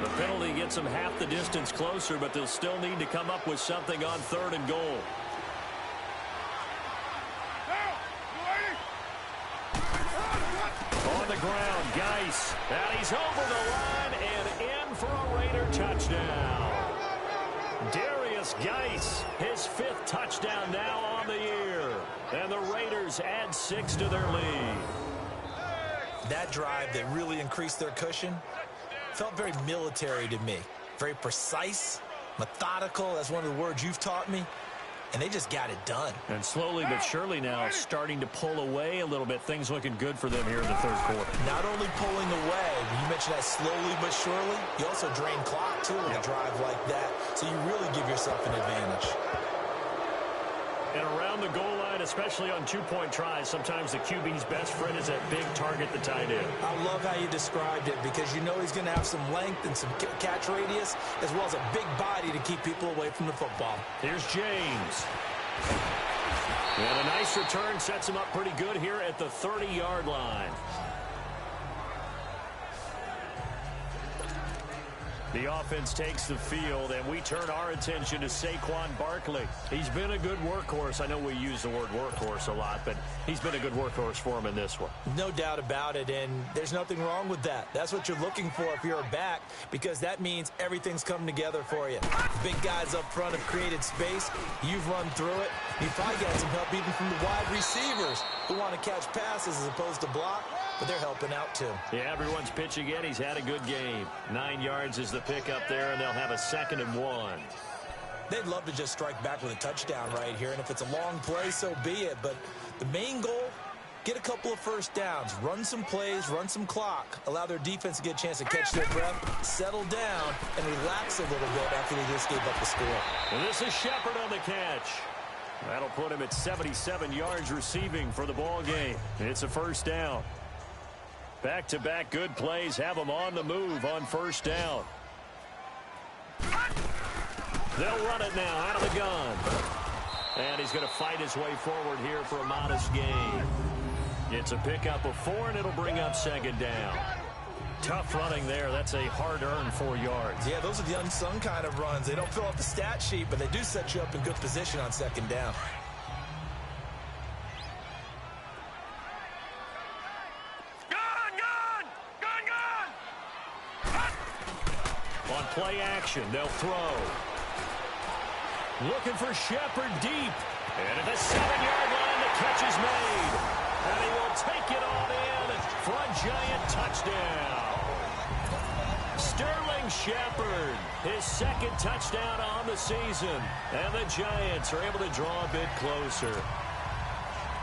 Speaker 3: The penalty gets them half the distance closer, but they'll still need to come up with something on third and goal. On the ground, Geis. And he's over the line and in for a Raider touchdown. Darius Geis, his 5th touchdown now on the year. And the Raiders add 6 to their lead.
Speaker 4: That drive that really increased their cushion felt very military to me. Very precise, methodical, that's one of the words you've taught me. And they just got it done.
Speaker 3: And slowly but surely now starting to pull away a little bit. Things looking good for them here in the third quarter.
Speaker 4: Not only pulling away, you mentioned that slowly but surely, you also drain clock, too, in a drive like that. So you really give yourself an advantage.
Speaker 3: And around the goal line, especially on 2-point tries, sometimes the QB's best friend is that big target, the tight end.
Speaker 4: I love how you described it because you know he's going to have some length and some catch radius as well as a big body to keep people away from the football.
Speaker 3: Here's James. And a nice return sets him up pretty good here at the 30-yard line. The offense takes the field, and we turn our attention to Saquon Barkley. He's been a good workhorse. I know we use the word workhorse a lot, but he's been a good workhorse for him in this one.
Speaker 4: No doubt about it, and there's nothing wrong with that. That's what you're looking for if you're a back, because that means everything's coming together for you. Big guys up front have created space. You've run through it. You've probably got some help even from the wide receivers who want to catch passes as opposed to block, but they're helping out too.
Speaker 3: Yeah, everyone's pitching in. He's had a good game. 9 yards is the pick up there, and they'll have a 2nd and 1.
Speaker 4: They'd love to just strike back with a touchdown right here, and if it's a long play, so be it. But the main goal, get a couple of first downs, run some plays, run some clock, allow their defense to get a chance to catch their breath, settle down, and relax a little bit after they just gave up the score.
Speaker 3: And this is Shepard on the catch. That'll put him at 77 yards receiving for the ball game. It's a first down. Back-to-back good plays have him on the move on first down. They'll run it now out of the gun. And he's going to fight his way forward here for a modest gain. It's a pickup of 4, and it'll bring up second down. Tough running there. That's a hard-earned 4 yards.
Speaker 4: Yeah, those are the unsung kind of runs. They don't fill out the stat sheet, but they do set you up in good position on second down.
Speaker 3: On play action, they'll throw. Looking for Shepard deep. And at the 7-yard line, the catch is made. And he will take it on in for a Giant touchdown. Sterling Shepard, his second touchdown on the season. And the Giants are able to draw a bit closer.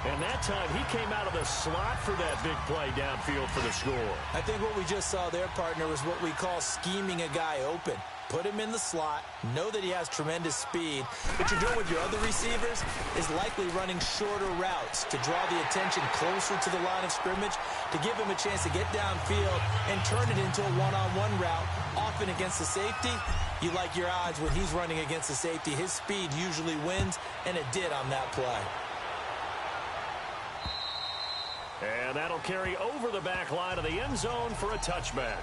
Speaker 3: And that time, he came out of the slot for that big play downfield for the score.
Speaker 4: I think what we just saw there, partner, was what we call scheming a guy open. Put him in the slot, know that he has tremendous speed. What you're doing with your other receivers is likely running shorter routes to draw the attention closer to the line of scrimmage, to give him a chance to get downfield and turn it into a one-on-one route, often against the safety. You like your odds when he's running against the safety. His speed usually wins, and it did on that play.
Speaker 3: And that'll carry over the back line of the end zone for a touchback.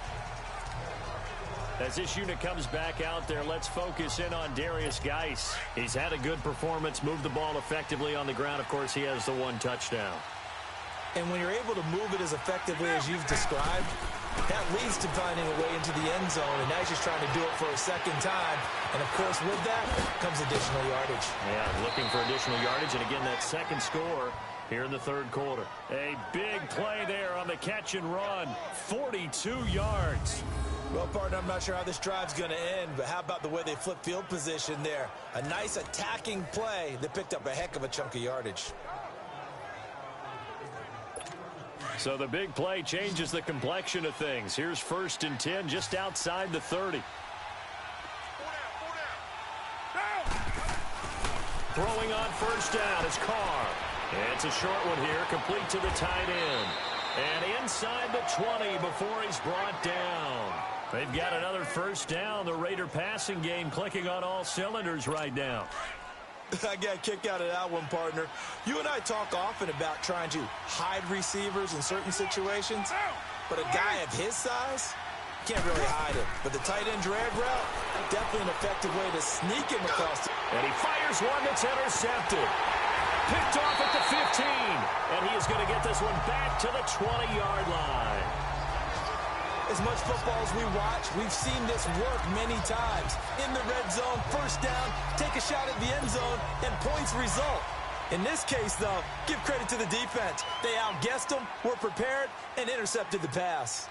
Speaker 3: As this unit comes back out there, let's focus in on Darius Geis. He's had a good performance, moved the ball effectively on the ground. Of course, he has the 1 touchdown.
Speaker 4: And when you're able to move it as effectively as you've described, that leads to finding a way into the end zone, and now he's just trying to do it for a second time. And, of course, with that comes additional yardage.
Speaker 3: Yeah, looking for additional yardage, and again, that second score here in the third quarter. A big play there on the catch and run, 42 yards.
Speaker 4: Well, partner, I'm not sure how this drive's going to end, but how about the way they flip field position there? A nice attacking play that picked up a heck of a chunk of yardage.
Speaker 3: So the big play changes the complexion of things. Here's 1st and 10 just outside the 30. Throwing on 1st down is Carr. It's a short one here, complete to the tight end. And inside the 20 before he's brought down. They've got another 1st down. The Raider passing game clicking on all cylinders right now.
Speaker 4: I got a kick out of that one, partner. You and I talk often about trying to hide receivers in certain situations, but a guy of his size can't really hide him. But the tight end drag route, definitely an effective way to sneak him across.
Speaker 3: And he fires one that's intercepted. Picked off at the 15, and he is going to get this one back to the 20-yard line.
Speaker 4: As much football as we watch, we've seen this work many times. In the red zone, 1st down, take a shot at the end zone, and points result. In this case, though, give credit to the defense. They outguessed them, were prepared, and intercepted the pass.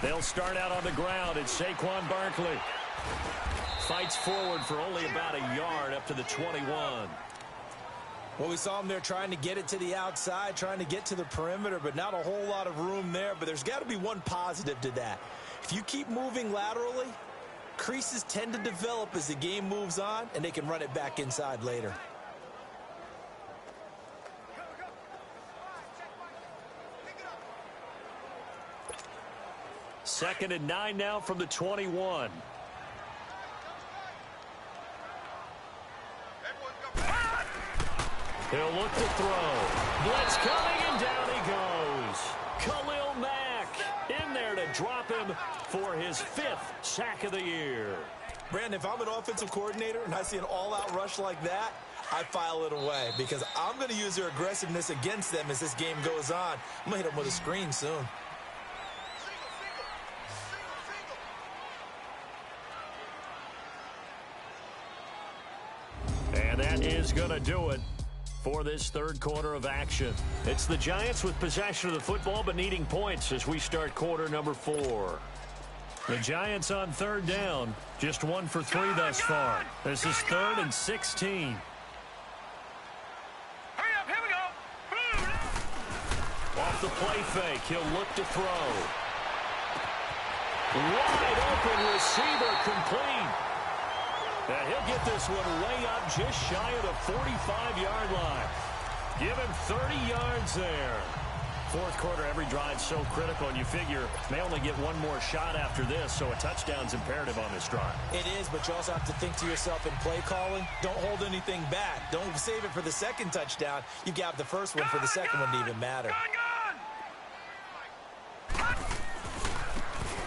Speaker 3: They'll start out on the ground. It's Saquon Barkley. Fights forward for only about a yard up to the 21.
Speaker 4: Well, we saw him there trying to get it to the outside, trying to get to the perimeter, but not a whole lot of room there. But there's got to be one positive to that. If you keep moving laterally, creases tend to develop as the game moves on, and they can run it back inside later.
Speaker 3: Second and 9 now from the 21. He'll look to throw. Blitz coming, and down he goes. Khalil Mack in there to drop him for his 5th sack of the year.
Speaker 4: Brandon, if I'm an offensive coordinator and I see an all-out rush like that, I file it away because I'm going to use their aggressiveness against them as this game goes on. I'm going to hit them with a screen soon.
Speaker 3: And that is going to do it for this third quarter of action. It's the Giants with possession of the football but needing points as we start quarter number 4. The Giants on 3rd down, just 1 for 3 thus far. This is 3rd and 16.
Speaker 6: Hurry up, here we go.
Speaker 3: Off the play fake, he'll look to throw. Wide open receiver complete. And he'll get this one way up just shy of the 45-yard line. Give him 30 yards there. Fourth quarter, every drive so critical, and you figure they only get one more shot after this, so a touchdown's imperative on this drive.
Speaker 4: It is, but you also have to think to yourself in play calling, don't hold anything back. Don't save it for the second touchdown. You got the first one for the second one to even matter.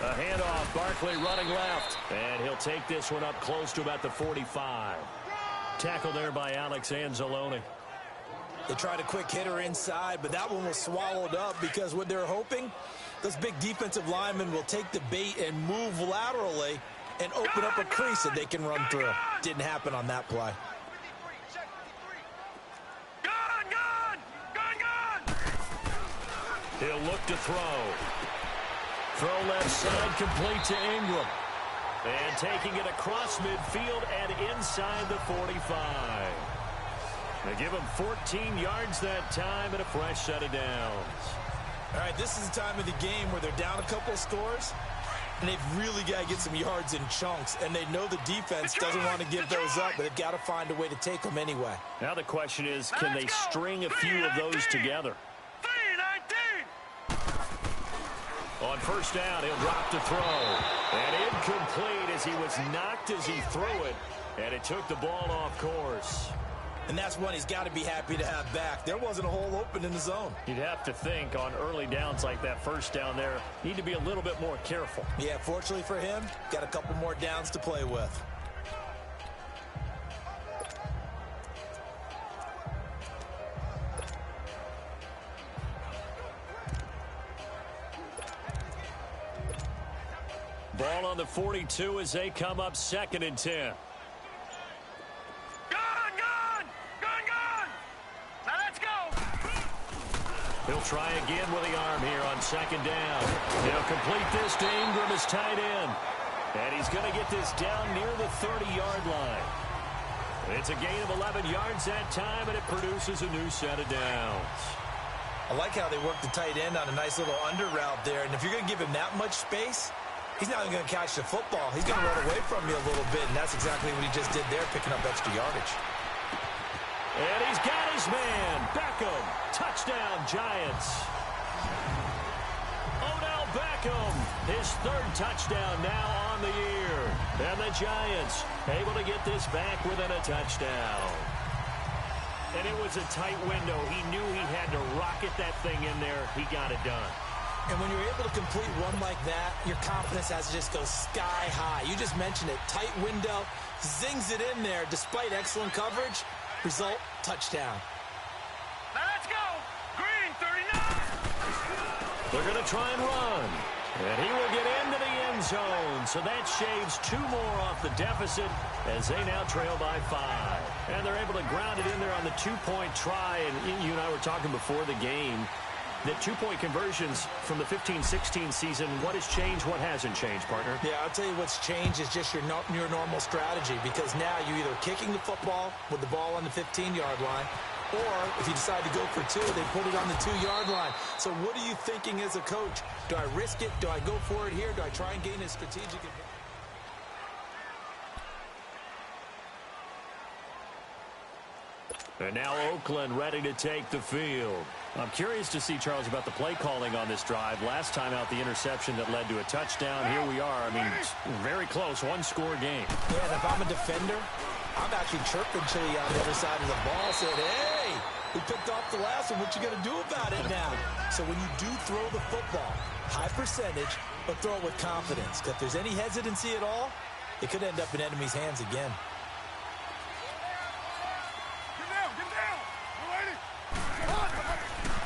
Speaker 3: A handoff, Barkley running left, and he'll take this one up close to about the 45. Tackle there by Alex Anzalone.
Speaker 4: They tried a quick hitter inside, but that one was swallowed up because what they're hoping, those big defensive linemen will take the bait and move laterally and open up a crease that they can run through. Didn't happen on that play.
Speaker 3: He'll look to throw. Throw left side, complete to Ingram. And taking it across midfield and inside the 45. They give him 14 yards that time and a fresh set of downs.
Speaker 4: All right, this is the time of the game where they're down a couple of scores, and they've really got to get some yards in chunks, and they know the defense doesn't want to give those up, but they've got to find a way to take them anyway.
Speaker 3: Now the question is, can they string a few of those together? On first down, he'll drop to throw. And incomplete as he was knocked as he threw it, and it took the ball off course.
Speaker 4: And that's one he's got to be happy to have back. There wasn't a hole open in the zone.
Speaker 3: You'd have to think on early downs like that first down there, need to be a little bit more careful.
Speaker 4: Yeah, fortunately for him, got a couple more downs to play with.
Speaker 3: Ball on the 42 as they come up 2nd and 10. He'll try again with the arm here on 2nd down. He'll complete this to Ingram as tight end. And he's going to get this down near the 30-yard line. It's a gain of 11 yards that time, and it produces a new set of downs.
Speaker 4: I like how they work the tight end on a nice little under route there. And if you're going to give him that much space, he's not even going to catch the football. He's going to run away from you a little bit, and that's exactly what he just did there, picking up extra yardage.
Speaker 3: And he's got his man, Beckham. Touchdown, Giants. Odell Beckham, his 3rd touchdown now on the year. And the Giants able to get this back within a touchdown. And it was a tight window. He knew he had to rocket that thing in there. He got it done.
Speaker 4: And when you're able to complete one like that, your confidence has to just go sky high. You just mentioned it. Tight window, zings it in there despite excellent coverage. Result, touchdown.
Speaker 6: Now let's go. Green 39.
Speaker 3: They're going to try and run. And he will get into the end zone. So that shaves 2 more off the deficit as they now trail by 5. And they're able to ground it in there on the 2-point try. And you and I were talking before the game that 2-point conversions from the 15-16 season, what has changed, what hasn't changed, partner?
Speaker 4: Yeah, I'll tell you what's changed is just your normal strategy, because now you're either kicking the football with the ball on the 15-yard line, or if you decide to go for 2, they put it on the 2-yard line. So what are you thinking as a coach? Do I risk it? Do I go for it here? Do I try and gain a strategic advantage?
Speaker 3: And now Oakland ready to take the field. I'm curious to see, Charles, about the play calling on this drive. Last time out, the interception that led to a touchdown. Here we are. I mean, very close, 1-score game.
Speaker 4: Yeah, and if I'm a defender, I'm actually chirping to you on the other side of the ball, saying, hey, we picked off the last one. What you going to do about it now? So when you do throw the football, high percentage, but throw it with confidence. Because if there's any hesitancy at all, it could end up in enemy's hands again.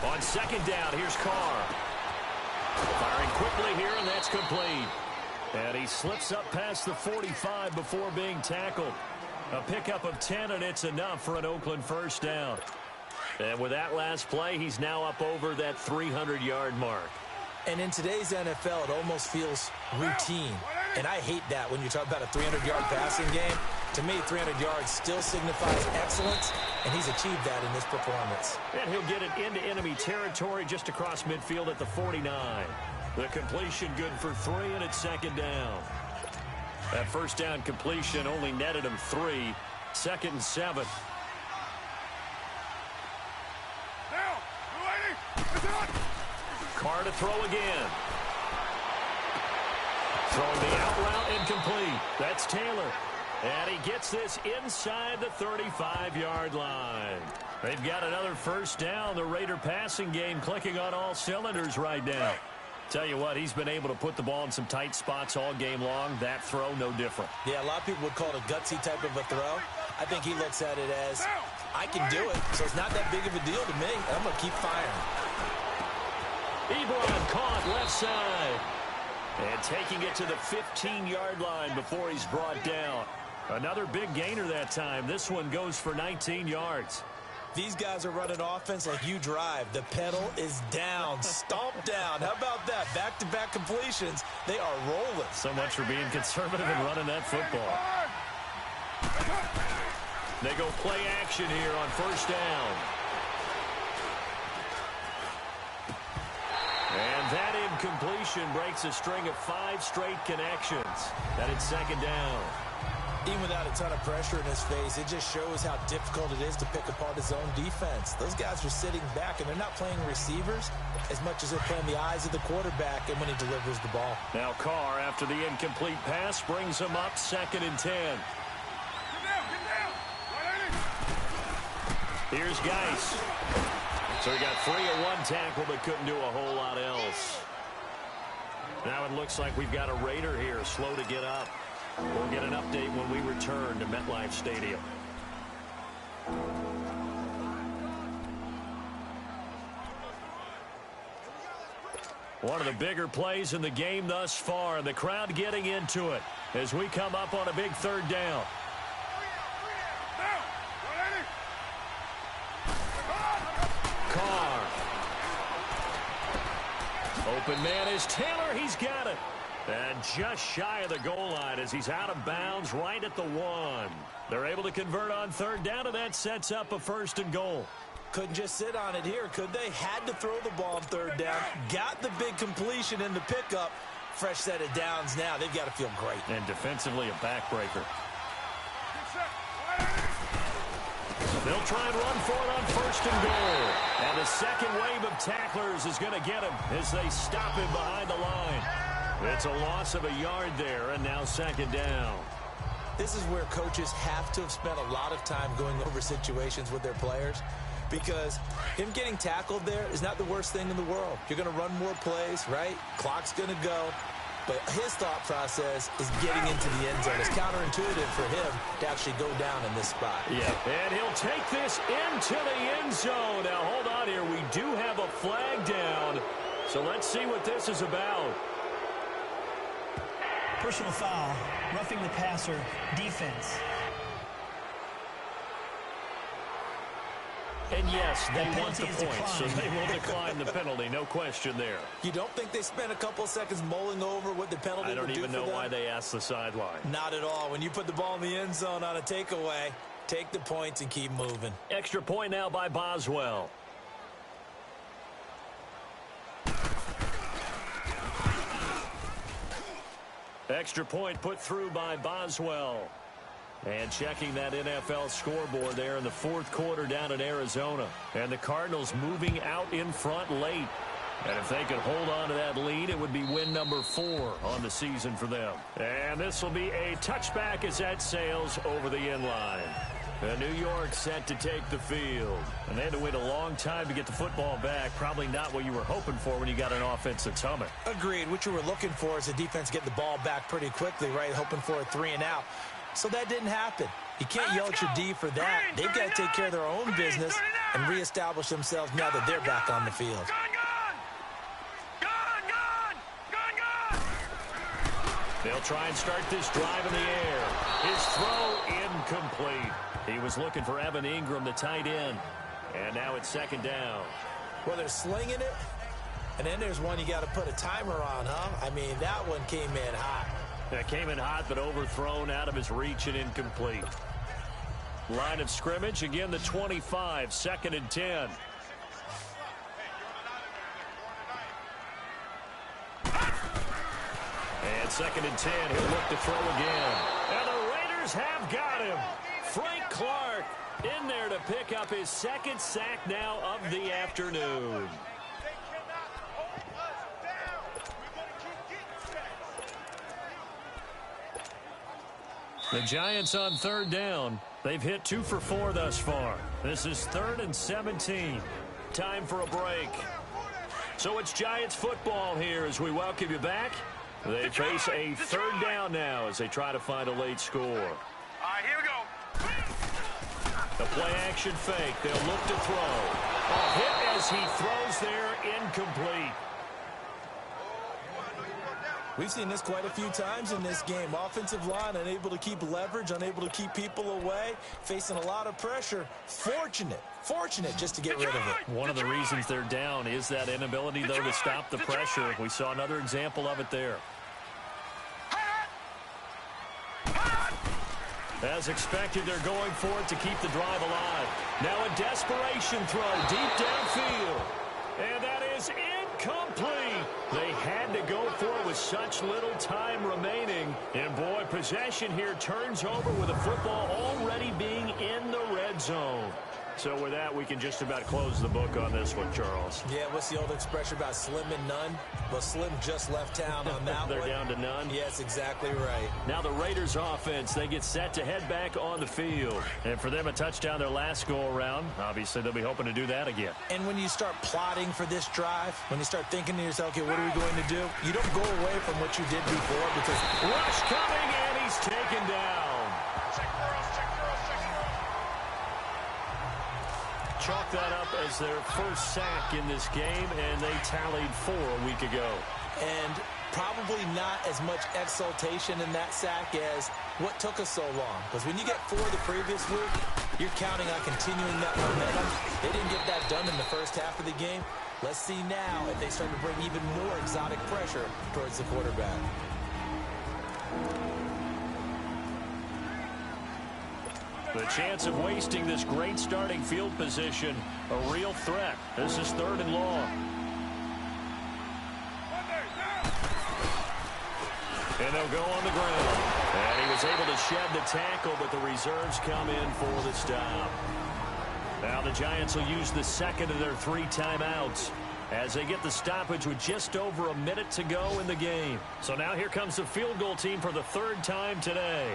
Speaker 3: On 2nd down, here's Carr. Firing quickly here, and that's complete. And he slips up past the 45 before being tackled. A pickup of 10, and it's enough for an Oakland first down. And with that last play, he's now up over that 300-yard mark.
Speaker 4: And in today's NFL, it almost feels routine. And I hate that when you talk about a 300-yard passing game. To me, 300 yards still signifies excellence, and he's achieved that in this performance.
Speaker 3: And he'll get it into enemy territory just across midfield at the 49. The completion good for 3, and it's 2nd down. That first down completion only netted him 3. 2nd and 7. Carr to throw again. Throwing the out route incomplete. That's Taylor. And he gets this inside the 35-yard line. They've got another first down. The Raider passing game clicking on all cylinders right now. Tell you what, he's been able to put the ball in some tight spots all game long. That throw, no different.
Speaker 4: Yeah, a lot of people would call it a gutsy type of a throw. I think he looks at it as, I can do it, so it's not that big of a deal to me. I'm going to keep firing.
Speaker 3: Ebron caught left side. And taking it to the 15-yard line before he's brought down. Another big gainer that time. This one goes for 19 yards.
Speaker 4: These guys are running offense like you drive. The pedal is down, stomped down. How about that? Back-to-back completions. They are rolling.
Speaker 3: So much for being conservative and running that football. They go play action here on first down. And that incompletion breaks a string of 5 straight connections. That it's second down.
Speaker 4: Even without a ton of pressure in his face, it just shows how difficult it is to pick apart his own defense. Those guys are sitting back, and they're not playing receivers as much as they're playing the eyes of the quarterback and when he delivers the ball.
Speaker 3: Now Carr, after the incomplete pass, brings him up 2nd and 10. Here's Geis. So he got 3 at one tackle, but couldn't do a whole lot else. Now it looks like we've got a Raider here, slow to get up. We'll get an update when we return to MetLife Stadium. One of the bigger plays in the game thus far, and the crowd getting into it as we come up on a big 3rd down. Carr. Open man is Taylor. He's got it. And just shy of the goal line as he's out of bounds right at the 1. They're able to convert on 3rd down, and that sets up a 1st and goal.
Speaker 4: Couldn't just sit on it here, could they? Had to throw the ball on 3rd down. Got the big completion in the pickup. Fresh set of downs now. They've got to feel great.
Speaker 3: And defensively, a backbreaker. They'll try and run for it on 1st and goal. And the second wave of tacklers is going to get him as they stop him behind the line. It's a loss of a yard there, and now 2nd down.
Speaker 4: This is where coaches have to have spent a lot of time going over situations with their players, because him getting tackled there is not the worst thing in the world. You're going to run more plays, right? Clock's going to go. But his thought process is getting into the end zone. It's counterintuitive for him to actually go down in this spot.
Speaker 3: Yeah, and he'll take this into the end zone. Now, hold on here. We do have a flag down, so let's see what this is about.
Speaker 5: Personal foul, roughing the passer, defense.
Speaker 3: And yes, they want the points, so they will decline the penalty. No question there.
Speaker 4: You don't think they spent a couple seconds mulling over what the penalty would do for them?
Speaker 3: I don't even know why they asked the sideline.
Speaker 4: Not at all. When you put the ball in the end zone on a takeaway, take the points and keep moving.
Speaker 3: Extra point now by Boswell. Extra point put through by Boswell. And checking that NFL scoreboard there in the 4th quarter down in Arizona. And the Cardinals moving out in front late. And if they could hold on to that lead, it would be win number 4 on the season for them. And this will be a touchback as that sails over the end line. And New York set to take the field. And they had to wait a long time to get the football back. Probably not what you were hoping for when you got an offense that's humming.
Speaker 4: Agreed. What you were looking for is the defense get the ball back pretty quickly, right? Hoping for a 3 and out. So that didn't happen. You can't yell at your D for that. They've got to take care of their own business and reestablish themselves now that they're back on the field.
Speaker 3: They'll try and start this drive in the air. His throw incomplete. He was looking for Evan Ingram, the tight end. And now it's 2nd down.
Speaker 4: Well, they're slinging it. And then there's one you got to put a timer on, huh? I mean, that one came in hot.
Speaker 3: That came in hot, but overthrown out of his reach and incomplete. Line of scrimmage, again, the 25, 2nd and 10. And 2nd and 10, he'll look to throw again. And the Raiders have got him. Frank Clark in there to pick up his 2nd sack now of the afternoon. The Giants on third down. They've hit 2 for 4 thus far. This is 3rd and 17. Time for a break. So it's Giants football here as we welcome you back. They face a third down now as they try to find a late score.
Speaker 6: All right, here we go.
Speaker 3: The play-action fake. They'll look to throw. A hit as he throws there, incomplete.
Speaker 4: We've seen this quite a few times in this game. Offensive line unable to keep leverage, unable to keep people away, facing a lot of pressure. Fortunate just to get rid of it.
Speaker 3: One of the reasons they're down is that inability, though, to stop the pressure. We saw another example of it there. As expected, they're going for it to keep the drive alive. Now a desperation throw deep downfield. And that is incomplete. They had to go for it with such little time remaining. And, boy, possession here turns over with the football already being in the red zone. So with that, we can just about close the book on this one, Charles.
Speaker 4: Yeah, what's the old expression about slim and none? Well, Slim just left town on that
Speaker 3: They're
Speaker 4: one.
Speaker 3: down to none?
Speaker 4: Yes, exactly right.
Speaker 3: Now the Raiders offense, they get set to head back on the field. And for them, a touchdown their last go-around. Obviously, they'll be hoping to do that again.
Speaker 4: And when you start plotting for this drive, when you start thinking to yourself, okay, what are we going to do? You don't go away from what you did before because
Speaker 3: rush coming, and he's taken down. Chalk that up as their first sack in this game, and they tallied 4 a week ago.
Speaker 4: And probably not as much exultation in that sack as what took us so long. Because when you get 4 the previous week, you're counting on continuing that momentum. They didn't get that done in the first half of the game. Let's see now if they start to bring even more exotic pressure towards the quarterback.
Speaker 3: The chance of wasting this great starting field position, a real threat. This is 3rd and long. And they'll go on the ground. And he was able to shed the tackle, but the reserves come in for the stop. Now the Giants will use the second of their 3 timeouts as they get the stoppage with just over a minute to go in the game. So now here comes the field goal team for the 3rd time today.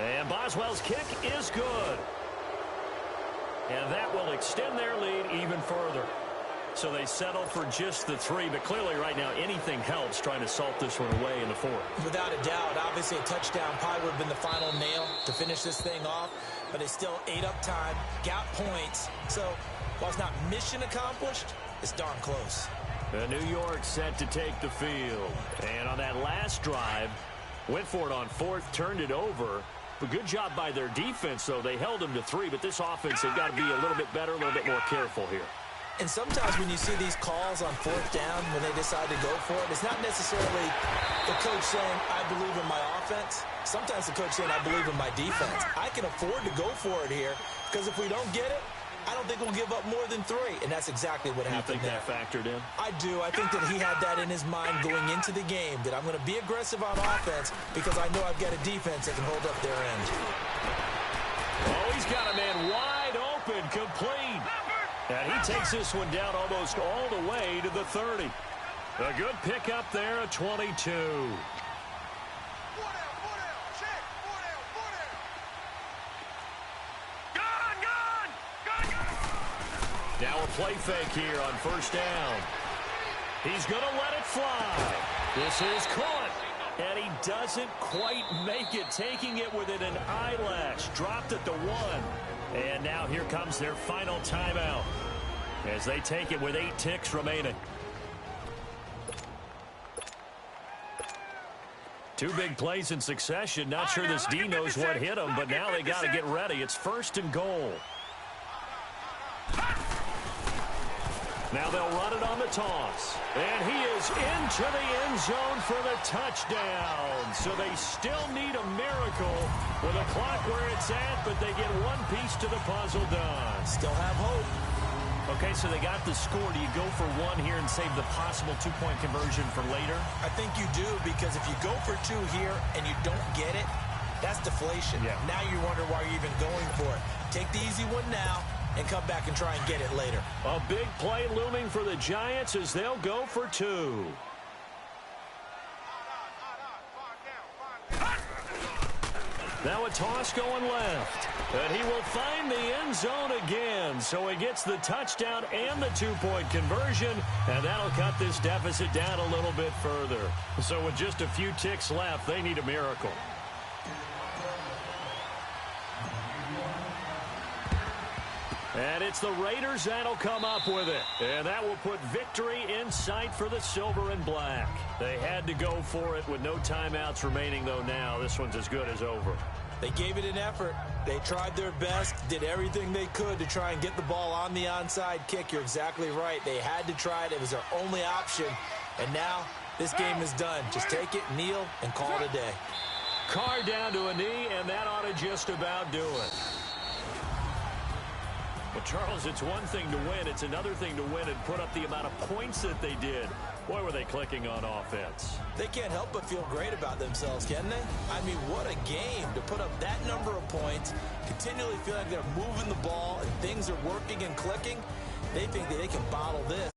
Speaker 3: And Boswell's kick is good. And that will extend their lead even further. So they settle for just the 3, but clearly right now anything helps trying to salt this one away in the 4th.
Speaker 4: Without a doubt, obviously a touchdown probably would have been the final nail to finish this thing off, but it's still ate up time, got points. So while it's not mission accomplished, it's darn close.
Speaker 3: New York set to take the field. And on that last drive, went for it on 4th, turned it over. A good job by their defense, though. They held them to 3, but this offense, they've got to be a little bit better, a little bit more careful here.
Speaker 4: And sometimes when you see these calls on 4th down, when they decide to go for it, it's not necessarily the coach saying, I believe in my offense. Sometimes the coach saying, I believe in my defense. I can afford to go for it here because if we don't get it, I don't think we'll give up more than 3. And that's exactly what happened there.
Speaker 3: You think that factored in?
Speaker 4: I do. I think that he had that in his mind going into the game, that I'm going to be aggressive on offense because I know I've got a defense that can hold up their end.
Speaker 3: Oh, he's got a man wide open, complete. And he takes this one down almost all the way to the 30. A good pickup there, a 22. Now a play fake here on 1st down. He's going to let it fly. This is caught. And he doesn't quite make it, taking it within an eyelash. Dropped at the 1. And now here comes their final timeout as they take it with 8 ticks remaining. 2 big plays in succession. Not sure this D knows what hit him, but now they got to get ready. It's 1st and goal. Now they'll run it on the toss. And he is into the end zone for the touchdown. So they still need a miracle with the clock where it's at, but they get one piece to the puzzle done.
Speaker 4: Still have hope.
Speaker 3: Okay, so they got the score. Do you go for 1 here and save the possible 2-point conversion for later?
Speaker 4: I think you do, because if you go for 2 here and you don't get it, that's deflation.
Speaker 3: Yeah.
Speaker 4: Now you wonder why you're even going for it. Take the easy one now. and come back and try and get it later.
Speaker 3: A big play looming for the Giants as they'll go for 2. Now a toss going left. And he will find the end zone again. So he gets the touchdown and the 2-point conversion. And that'll cut this deficit down a little bit further. So with just a few ticks left, they need a miracle. And it's the Raiders that'll come up with it. And that will put victory in sight for the silver and black. They had to go for it with no timeouts remaining, though now. This one's as good as over.
Speaker 4: They gave it an effort. They tried their best, did everything they could to try and get the ball on the onside kick. You're exactly right. They had to try it. It was their only option. And now this game is done. Just take it, kneel, and call it a day.
Speaker 3: Carr down to a knee, and that ought to just about do it. Well, Charles, it's one thing to win. It's another thing to win and put up the amount of points that they did. Boy, were they clicking on offense.
Speaker 4: They can't help but feel great about themselves, can they? I mean, what a game to put up that number of points, continually feel like they're moving the ball and things are working and clicking. They think that they can bottle this